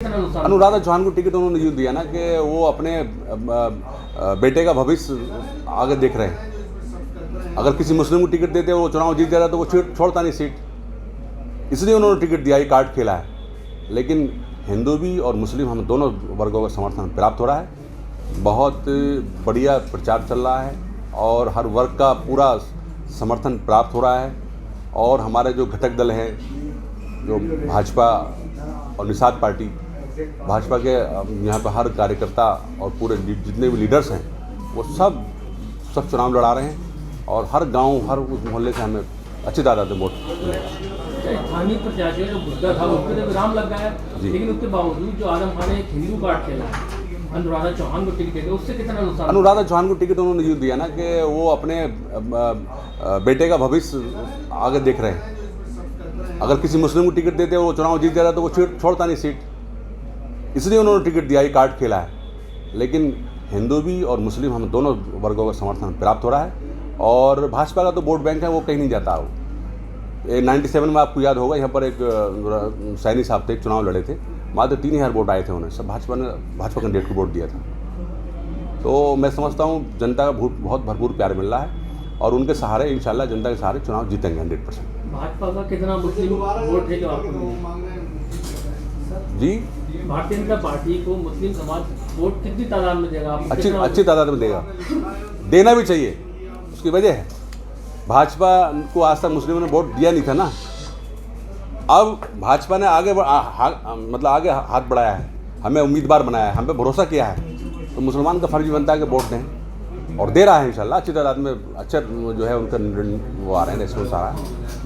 अनुराधा चौहान को टिकट उन्होंने यूँ दिया ना कि वो अपने बेटे का भविष्य आगे देख रहे हैं। अगर किसी मुस्लिम को टिकट देते वो चुनाव जीत जाता तो वो छोड़ता नहीं सीट, इसलिए उन्होंने टिकट दिया। ये कार्ड खेला है। लेकिन हिंदू भी और मुस्लिम हम दोनों वर्गों का समर्थन प्राप्त हो रहा है। बहुत बढ़िया प्रचार चल रहा है और हर वर्ग का पूरा समर्थन प्राप्त हो रहा है। और हमारे जो घटक दल हैं, जो भाजपा और निषाद पार्टी, भाजपा के यहाँ पर हर कार्यकर्ता और पूरे जितने भी लीडर्स हैं वो सब चुनाव लड़ा रहे हैं और हर गांव, हर उस मोहल्ले से हमें अच्छी तादाद में वोट मिलेगा। स्थानीय प्रत्याशी जो मुद्दा था उस पर विराम लग गया है, लेकिन उसके बावजूद जो आजम खान ने एक हिंदू कार्ड खेला है, अनुराधा चौहान को टिकट दे, उससे कितना नुकसान? अनुराधा चौहान को टिकट उन्होंने यूँ दिया ना कि वो अपने बेटे का भविष्य आगे देख रहे हैं। अगर किसी मुस्लिम को टिकट देते वो चुनाव जीत जाता तो वो छोड़ता नहीं सीट, इसलिए उन्होंने टिकट दिया। ये कार्ड खेला है। लेकिन हिंदू भी और मुस्लिम हम दोनों वर्गों का समर्थन प्राप्त हो रहा है। और भाजपा का तो वोट बैंक है, वो कहीं नहीं जाता। वो 97 में आपको याद होगा, यहाँ पर एक सैनी साहब थे, एक चुनाव लड़े थे, मात्र 3000 वोट आए थे। उन्हें सब भाजपा कैंडिडेट को वोट दिया था। तो मैं समझता हूँ जनता का बहुत भरपूर प्यार मिल रहा है और उनके सहारे इंशाल्लाह जनता के सहारे चुनाव जीतेंगे 100%। भाजपा का कितना मुस्लिम वोट है जो आपको जी? भारतीय जनता पार्टी को मुस्लिम समाज वोट कितनी तादाद में देगा? अच्छी तादाद में देगा। देना भी चाहिए, उसकी वजह है भाजपा को आज तक मुस्लिमों ने वोट दिया नहीं था ना। अब भाजपा ने आगे हाथ बढ़ाया है, हमें उम्मीदवार बनाया है, हम पे भरोसा किया है, तो मुसलमान का फर्ज बनता है कि वोट दें और दे रहा है इंशाल्लाह। अच्छी तादाद में अच्छा जो है उनका वो आ रहे हैं, इसमें सारा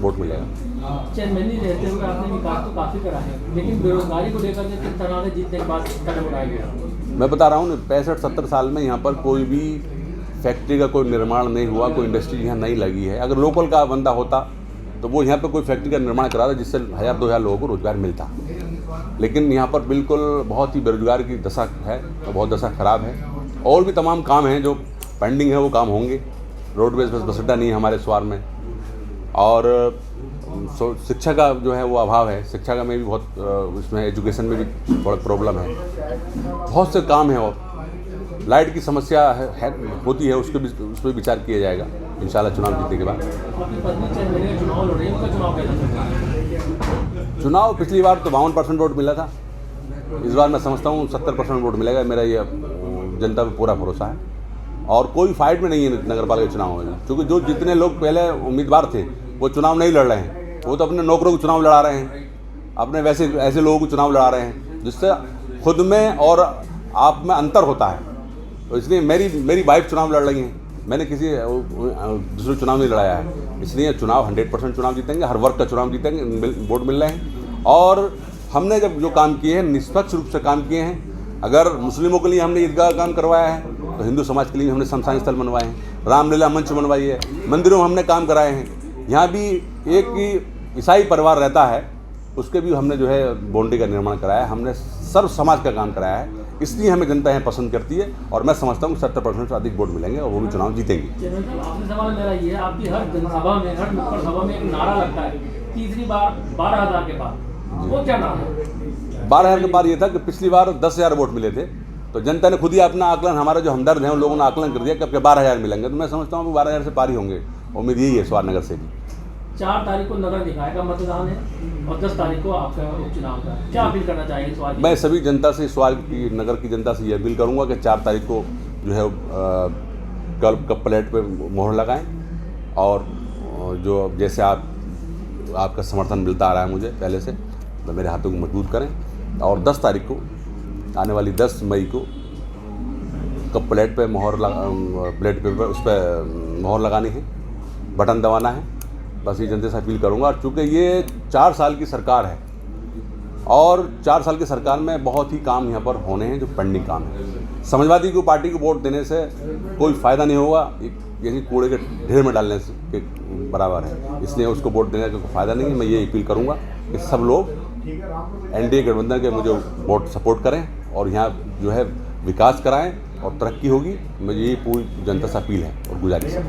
वोट मिलेगा। चेयरमैनी रहते हुए आपने विकास तो काफ़ी करा है, लेकिन बेरोजगारी को लेकर के किस तरह से जीतने के बाद कदम उठाया गया? मैं बता रहा हूँ 65-70 साल में यहाँ पर कोई भी फैक्ट्री का कोई निर्माण नहीं हुआ, कोई इंडस्ट्री यहाँ नहीं लगी है। अगर लोकल का बंदा होता तो वो यहाँ पर कोई फैक्ट्री का निर्माण कराता जिससे 1000-2000 लोगों को रोजगार मिलता। लेकिन यहाँ पर बिल्कुल बहुत ही बेरोजगार की दशा है, बहुत दशा खराब है। और भी तमाम काम हैं जो पेंडिंग है, वो काम होंगे। रोडवेज बस अड्डा नहीं है हमारे स्वार में, और शिक्षा का जो है वो अभाव है। शिक्षा का में भी बहुत, इसमें एजुकेशन में भी बड़ा प्रॉब्लम है। बहुत से काम हैं और लाइट की समस्या है होती है, उस पर विचार किया जाएगा इंशाल्लाह चुनाव जीतने के बाद। चुनाव पिछली बार तो 52% वोट मिला था, इस बार मैं समझता हूँ 70% वोट मिलेगा। मेरा ये जनता पर पूरा भरोसा है और कोई फाइट में नहीं है नगर पालिका चुनाव में, क्योंकि जो जितने लोग पहले उम्मीदवार थे वो चुनाव नहीं लड़ रहे हैं। वो तो अपने नौकरों को चुनाव लड़ा रहे हैं, अपने ऐसे लोगों को चुनाव लड़ा रहे हैं जिससे खुद में और आप में अंतर होता है। तो इसलिए मेरी वाइफ चुनाव लड़ रही हैं, मैंने किसी दूसरे चुनाव नहीं लड़ाया है। इसलिए चुनाव 100% चुनाव जीतेंगे, हर वर्ग का चुनाव जीतेंगे, वोट मिल रहे हैं। और हमने जब जो काम किए हैं निष्पक्ष रूप से काम किए हैं। अगर मुस्लिमों के लिए हमने ईदगाह काम करवाया है तो हिंदू समाज के लिए हमने शमशान स्थल बनवाए हैं, रामलीला मंच बनवाई है, मंदिरों में हमने काम कराए हैं। यहाँ भी एक ही ईसाई परिवार रहता है, उसके भी हमने जो है बाउंड्री का निर्माण कराया है। हमने सर्व समाज का काम कराया है, इसलिए हमें जनता यहाँ पसंद करती है और मैं समझता हूँ 70% से अधिक वोट मिलेंगे और वो भी चुनाव जीतेंगे। आपसे सवाल मेरा ये है, आपकी हर जनसभा में, हर नुक्कड़ सभा में एक नारा लगता है, तीसरी बार 12,000 के बाद, वो क्या नारा है? 12,000 के बाद ये था कि पिछली बार 10,000 वोट मिले थे, तो जनता ने खुद ही अपना आकलन, हमारे जो हमदर्द हैं उन लोगों ने आकलन कर दिया कि 12,000 मिलेंगे। तो मैं समझता हूँ 12,000 से पार ही होंगे, उम्मीद यही है स्वार नगर से भी। 4 तारीख को नगर निकाय का मतदान है और 10 तारीख को आपका उपचुनाव का, क्या अपील करना चाहेंगे स्वार? मैं सभी जनता से, स्वार की नगर की जनता से ये अपील करूँगा कि 4 तारीख को जो है कल प्लेट पे मोहर लगाएं और जो जैसे आपका समर्थन मिलता आ रहा है मुझे पहले से, तो मेरे हाथों को मजबूत करें। और 10 तारीख को, आने वाली 10 मई को कब प्लेट पे प्लेट पेपर उस पर मोहर लगानी है, बटन दबाना है। बस ये जनता से अपील करूँगा। चूँकि ये 4 साल की सरकार है और 4 साल की सरकार में बहुत ही काम यहाँ पर होने हैं जो पेंडिंग काम है। समाजवादी को पार्टी को वोट देने से कोई फ़ायदा नहीं होगा, यही कूड़े के ढेर में डालने के बराबर है। इसलिए उसको वोट देने का कोई फ़ायदा नहीं है। मैं ये अपील करूँगा कि सब लोग एनडीए गठबंधन के मुझे वोट सपोर्ट करें और यहाँ जो है विकास कराएं और तरक्की होगी। मुझे ये पूरी जनता से अपील है और गुजारिश है।